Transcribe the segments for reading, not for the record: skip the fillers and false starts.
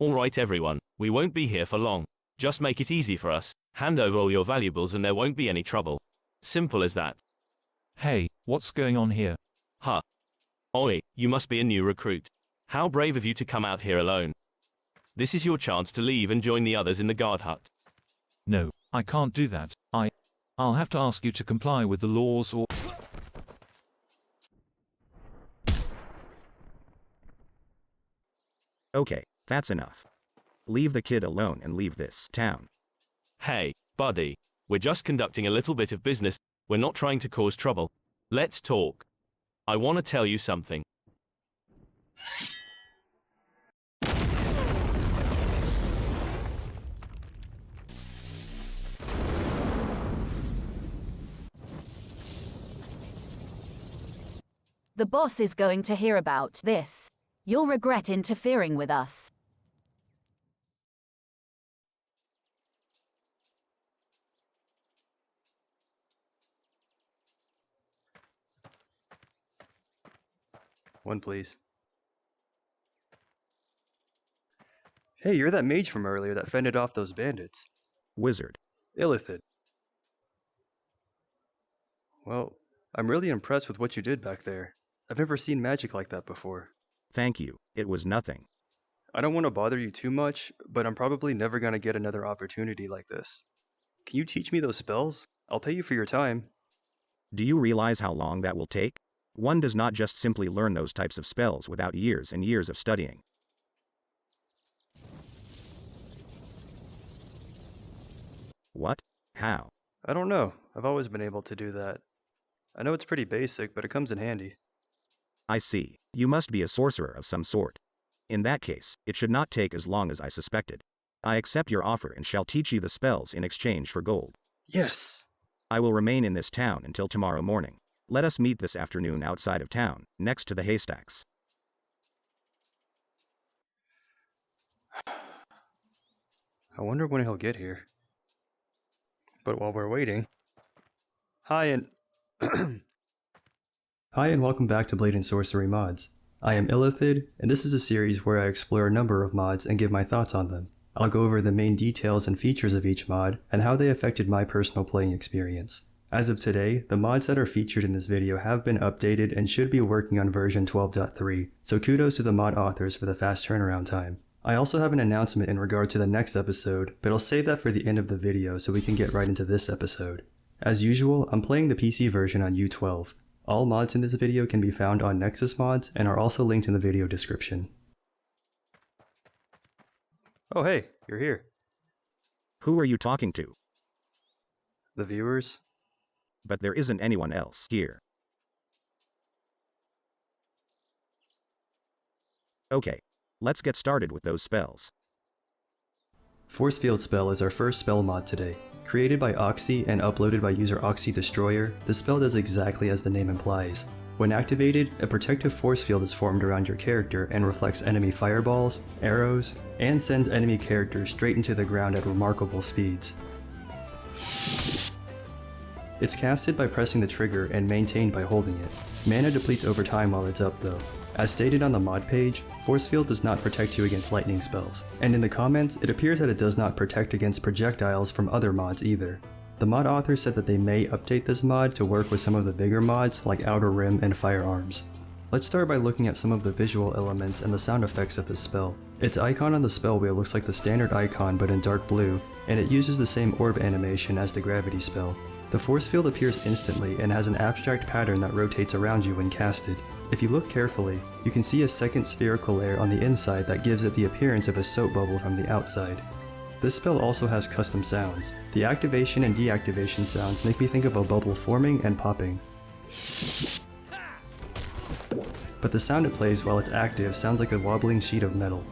Alright everyone, we won't be here for long. Just make it easy for us, hand over all your valuables and there won't be any trouble. Simple as that. Hey, what's going on here? Huh. Oi, you must be a new recruit. How brave of you to come out here alone. This is your chance to leave and join the others in the guard hut. No, I can't do that. I'll have to ask you to comply with the laws or... Okay, that's enough. Leave the kid alone and leave this town. Hey, buddy. We're just conducting a little bit of business. We're not trying to cause trouble. Let's talk. I want to tell you something. The boss is going to hear about this. You'll regret interfering with us. One, please. Hey, you're that mage from earlier that fended off those bandits. Wizard. Illithid. Well, I'm really impressed with what you did back there. I've never seen magic like that before. Thank you, it was nothing. I don't want to bother you too much, but I'm probably never going to get another opportunity like this. Can you teach me those spells? I'll pay you for your time. Do you realize how long that will take? One does not just simply learn those types of spells without years and years of studying. What? How? I don't know. I've always been able to do that. I know it's pretty basic, but it comes in handy. I see. You must be a sorcerer of some sort. In that case, it should not take as long as I suspected. I accept your offer and shall teach you the spells in exchange for gold. Yes! I will remain in this town until tomorrow morning. Let us meet this afternoon outside of town, next to the haystacks. I wonder when he'll get here. But while we're waiting... Hi and welcome back to Blade and Sorcery Mods. I am Illithid, and this is a series where I explore a number of mods and give my thoughts on them. I'll go over the main details and features of each mod, and how they affected my personal playing experience. As of today, the mods that are featured in this video have been updated and should be working on version 12.3, so kudos to the mod authors for the fast turnaround time. I also have an announcement in regard to the next episode, but I'll save that for the end of the video so we can get right into this episode. As usual, I'm playing the PC version on U12. All mods in this video can be found on Nexus Mods and are also linked in the video description. Oh hey, you're here. Who are you talking to? The viewers? But there isn't anyone else here. Okay, let's get started with those spells. Force Field Spell is our first spell mod today. Created by Oxy and uploaded by user Oxy Destroyer, the spell does exactly as the name implies. When activated, a protective force field is formed around your character and reflects enemy fireballs, arrows, and sends enemy characters straight into the ground at remarkable speeds. It's casted by pressing the trigger and maintained by holding it. Mana depletes over time while it's up though. As stated on the mod page, Force Field does not protect you against lightning spells, and in the comments it appears that it does not protect against projectiles from other mods either. The mod author said that they may update this mod to work with some of the bigger mods like Outer Rim and Firearms. Let's start by looking at some of the visual elements and the sound effects of this spell. Its icon on the spell wheel looks like the standard icon but in dark blue, and it uses the same orb animation as the gravity spell. The force field appears instantly and has an abstract pattern that rotates around you when casted. If you look carefully, you can see a second spherical layer on the inside that gives it the appearance of a soap bubble from the outside. This spell also has custom sounds. The activation and deactivation sounds make me think of a bubble forming and popping. But the sound it plays while it's active sounds like a wobbling sheet of metal.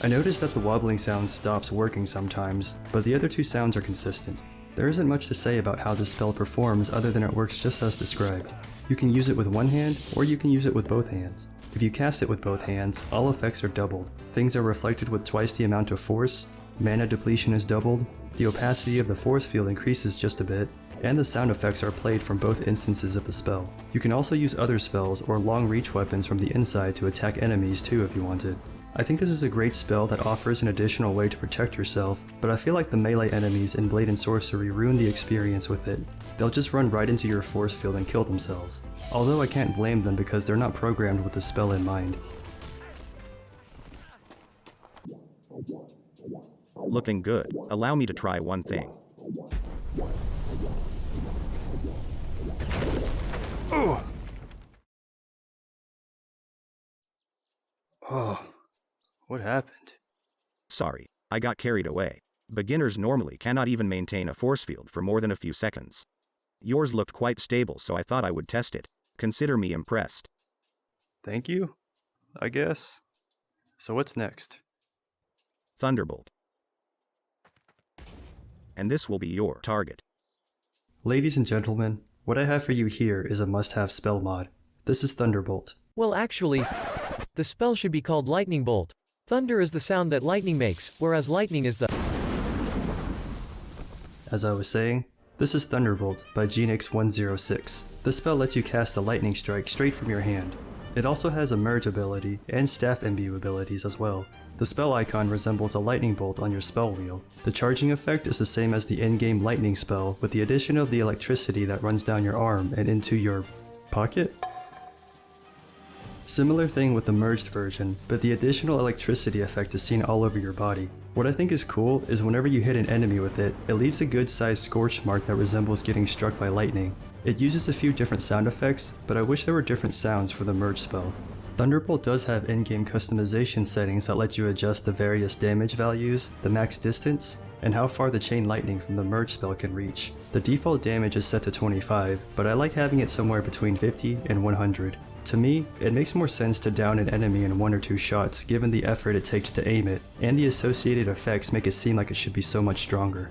I noticed that the wobbling sound stops working sometimes, but the other two sounds are consistent. There isn't much to say about how this spell performs other than it works just as described. You can use it with one hand, or you can use it with both hands. If you cast it with both hands, all effects are doubled. Things are reflected with twice the amount of force, mana depletion is doubled, the opacity of the force field increases just a bit, and the sound effects are played from both instances of the spell. You can also use other spells or long reach weapons from the inside to attack enemies too if you wanted. I think this is a great spell that offers an additional way to protect yourself, but I feel like the melee enemies in Blade and Sorcery ruin the experience with it. They'll just run right into your force field and kill themselves. Although I can't blame them because they're not programmed with the spell in mind. Looking good. Allow me to try one thing. Oh, what happened? Sorry, I got carried away. Beginners normally cannot even maintain a force field for more than a few seconds. Yours looked quite stable, so I thought I would test it. Consider me impressed. Thank you, I guess. So what's next? Thunderbolt. And this will be your target. Ladies and gentlemen, what I have for you here is a must-have spell mod. This is Thunderbolt. Well, actually, the spell should be called Lightning Bolt. Thunder is the sound that lightning makes, whereas lightning is the... As I was saying, this is Thunderbolt by Genix106. This spell lets you cast a lightning strike straight from your hand. It also has a merge ability and staff imbue abilities as well. The spell icon resembles a lightning bolt on your spell wheel. The charging effect is the same as the in-game lightning spell, with the addition of the electricity that runs down your arm and into your pocket? Similar thing with the merged version, but the additional electricity effect is seen all over your body. What I think is cool is whenever you hit an enemy with it, it leaves a good sized scorch mark that resembles getting struck by lightning. It uses a few different sound effects, but I wish there were different sounds for the merge spell. Thunderbolt does have in-game customization settings that let you adjust the various damage values, the max distance, and how far the chain lightning from the merge spell can reach. The default damage is set to 25, but I like having it somewhere between 50 and 100. To me, it makes more sense to down an enemy in 1 or 2 shots given the effort it takes to aim it, and the associated effects make it seem like it should be so much stronger.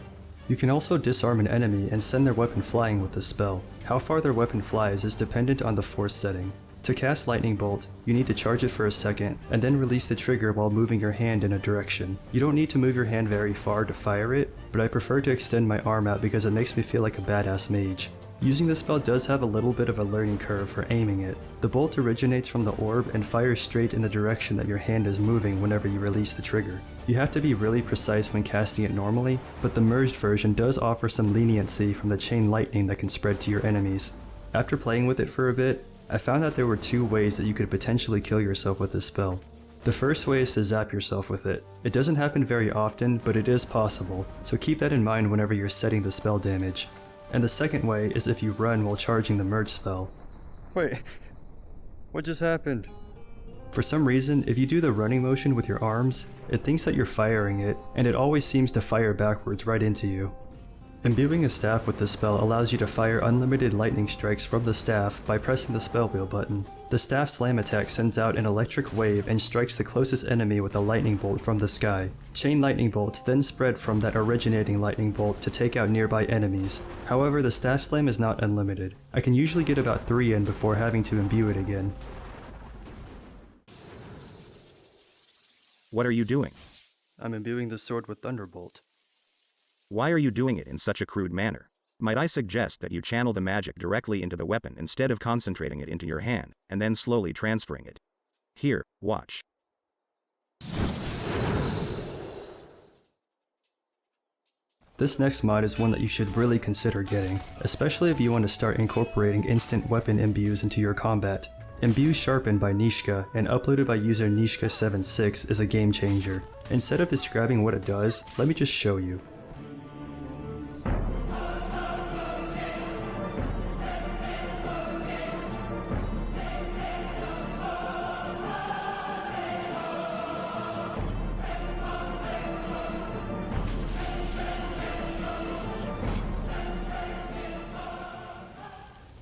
You can also disarm an enemy and send their weapon flying with this spell. How far their weapon flies is dependent on the force setting. To cast Lightning Bolt, you need to charge it for a second, and then release the trigger while moving your hand in a direction. You don't need to move your hand very far to fire it, but I prefer to extend my arm out because it makes me feel like a badass mage. Using this spell does have a little bit of a learning curve for aiming it. The bolt originates from the orb and fires straight in the direction that your hand is moving whenever you release the trigger. You have to be really precise when casting it normally, but the merged version does offer some leniency from the chain lightning that can spread to your enemies. After playing with it for a bit, I found that there were 2 ways that you could potentially kill yourself with this spell. The first way is to zap yourself with it. It doesn't happen very often, but it is possible, so keep that in mind whenever you're setting the spell damage. And the second way is if you run while charging the merge spell. Wait, what just happened? For some reason, if you do the running motion with your arms, it thinks that you're firing it, and it always seems to fire backwards right into you. Imbuing a staff with this spell allows you to fire unlimited lightning strikes from the staff by pressing the spell wheel button. The staff slam attack sends out an electric wave and strikes the closest enemy with a lightning bolt from the sky. Chain lightning bolts then spread from that originating lightning bolt to take out nearby enemies. However, the staff slam is not unlimited. I can usually get about 3 in before having to imbue it again. What are you doing? I'm imbuing the sword with Thunderbolt. Why are you doing it in such a crude manner? Might I suggest that you channel the magic directly into the weapon instead of concentrating it into your hand, and then slowly transferring it? Here, watch. This next mod is one that you should really consider getting, especially if you want to start incorporating instant weapon imbues into your combat. ImbueSharpen by Nishka and uploaded by user Nishka76 is a game changer. Instead of describing what it does, let me just show you.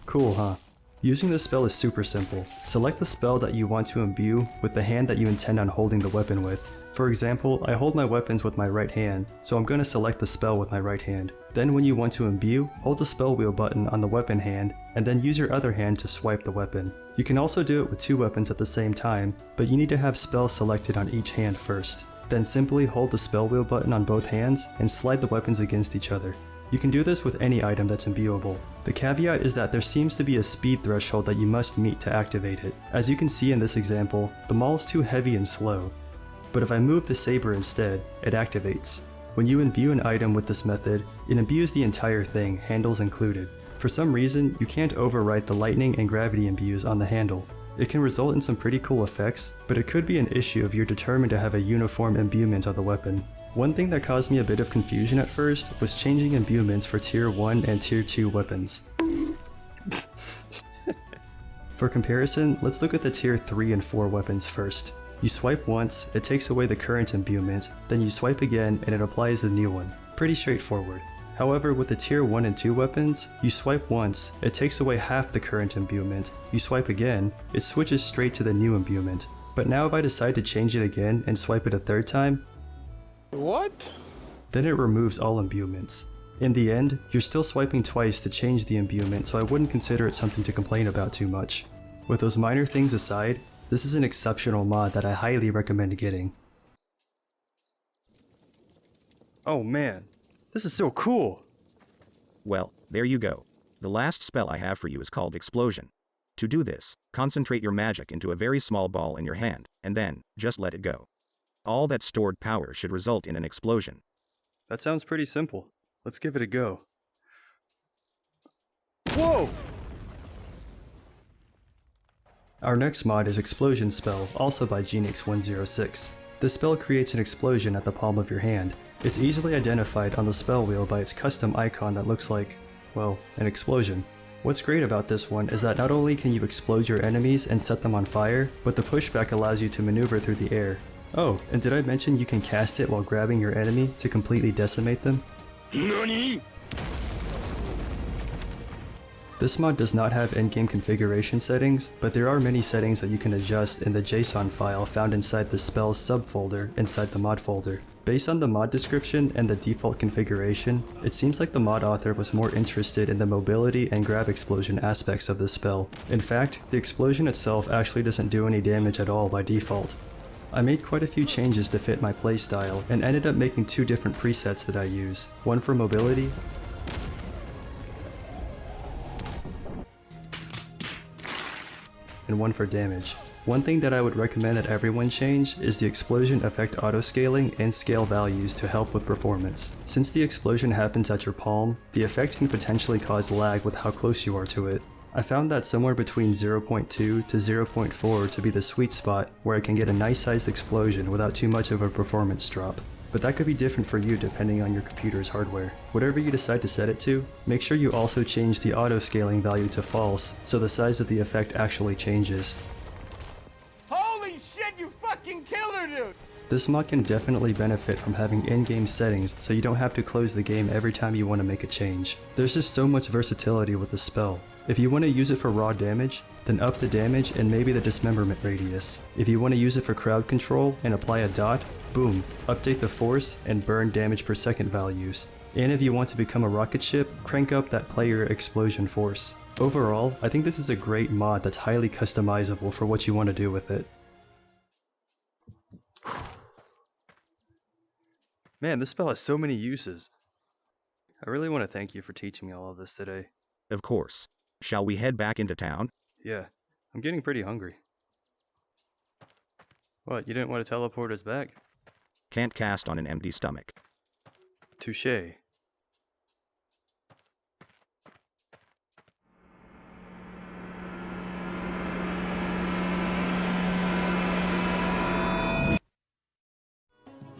Cool, huh? Using this spell is super simple. Select the spell that you want to imbue with the hand that you intend on holding the weapon with. For example, I hold my weapons with my right hand, so I'm going to select the spell with my right hand. Then when you want to imbue, hold the spell wheel button on the weapon hand, and then use your other hand to swipe the weapon. You can also do it with 2 weapons at the same time, but you need to have spells selected on each hand first. Then simply hold the spell wheel button on both hands and slide the weapons against each other. You can do this with any item that's imbuable. The caveat is that there seems to be a speed threshold that you must meet to activate it. As you can see in this example, the maul is too heavy and slow. But if I move the saber instead, it activates. When you imbue an item with this method, it imbues the entire thing, handles included. For some reason, you can't overwrite the lightning and gravity imbues on the handle. It can result in some pretty cool effects, but it could be an issue if you're determined to have a uniform imbuement of the weapon. One thing that caused me a bit of confusion at first was changing imbuements for tier 1 and tier 2 weapons. For comparison, let's look at the tier 3 and 4 weapons first. You swipe once, it takes away the current imbuement, then you swipe again and it applies the new one. Pretty straightforward. However, with the tier 1 and 2 weapons, you swipe once, it takes away half the current imbuement. You swipe again, it switches straight to the new imbuement. But now if I decide to change it again and swipe it a third time, what? Then it removes all imbuements. In the end, you're still swiping twice to change the imbuement, so I wouldn't consider it something to complain about too much. With those minor things aside, this is an exceptional mod that I highly recommend getting. Oh man, this is so cool! Well, there you go. The last spell I have for you is called Explosion. To do this, concentrate your magic into a very small ball in your hand, and then, just let it go. All that stored power should result in an explosion. That sounds pretty simple. Let's give it a go. Whoa! Our next mod is Explosion Spell, also by Genix106. This spell creates an explosion at the palm of your hand. It's easily identified on the spell wheel by its custom icon that looks like, well, an explosion. What's great about this one is that not only can you explode your enemies and set them on fire, but the pushback allows you to maneuver through the air. Oh, and did I mention you can cast it while grabbing your enemy to completely decimate them? NANI?! This mod does not have in-game configuration settings, but there are many settings that you can adjust in the JSON file found inside the spells subfolder inside the mod folder. Based on the mod description and the default configuration, it seems like the mod author was more interested in the mobility and grab explosion aspects of this spell. In fact, the explosion itself actually doesn't do any damage at all by default. I made quite a few changes to fit my playstyle and ended up making two different presets that I use, one for mobility and one for damage. One thing that I would recommend that everyone change is the explosion effect auto-scaling and scale values to help with performance. Since the explosion happens at your palm, the effect can potentially cause lag with how close you are to it. I found that somewhere between 0.2 to 0.4 to be the sweet spot where I can get a nice sized explosion without too much of a performance drop. But that could be different for you depending on your computer's hardware. Whatever you decide to set it to, make sure you also change the auto-scaling value to false so the size of the effect actually changes. Holy shit, you fucking killed her, dude! This mod can definitely benefit from having in-game settings so you don't have to close the game every time you want to make a change. There's just so much versatility with the spell. If you want to use it for raw damage, then up the damage and maybe the dismemberment radius. If you want to use it for crowd control and apply a dot, boom, update the force and burn damage per second values. And if you want to become a rocket ship, crank up that player explosion force. Overall, I think this is a great mod that's highly customizable for what you want to do with it. Man, this spell has so many uses. I really want to thank you for teaching me all of this today. Of course. Shall we head back into town? Yeah, I'm getting pretty hungry. What, you didn't want to teleport us back? Can't cast on an empty stomach. Touché.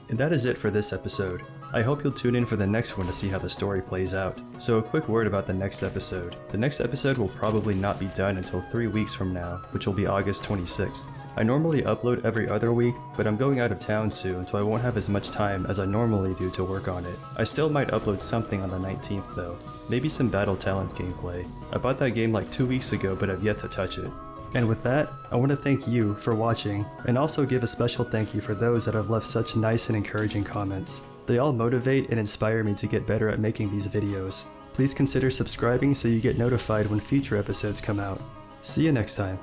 And that is it for this episode. I hope you'll tune in for the next one to see how the story plays out. So a quick word about the next episode. The next episode will probably not be done until 3 weeks from now, which will be August 26th. I normally upload every other week, but I'm going out of town soon, so I won't have as much time as I normally do to work on it. I still might upload something on the 19th though. Maybe some Battle Talent gameplay. I bought that game like 2 weeks ago, but I've yet to touch it. And with that, I want to thank you for watching, and also give a special thank you for those that have left such nice and encouraging comments. They all motivate and inspire me to get better at making these videos. Please consider subscribing so you get notified when future episodes come out. See you next time.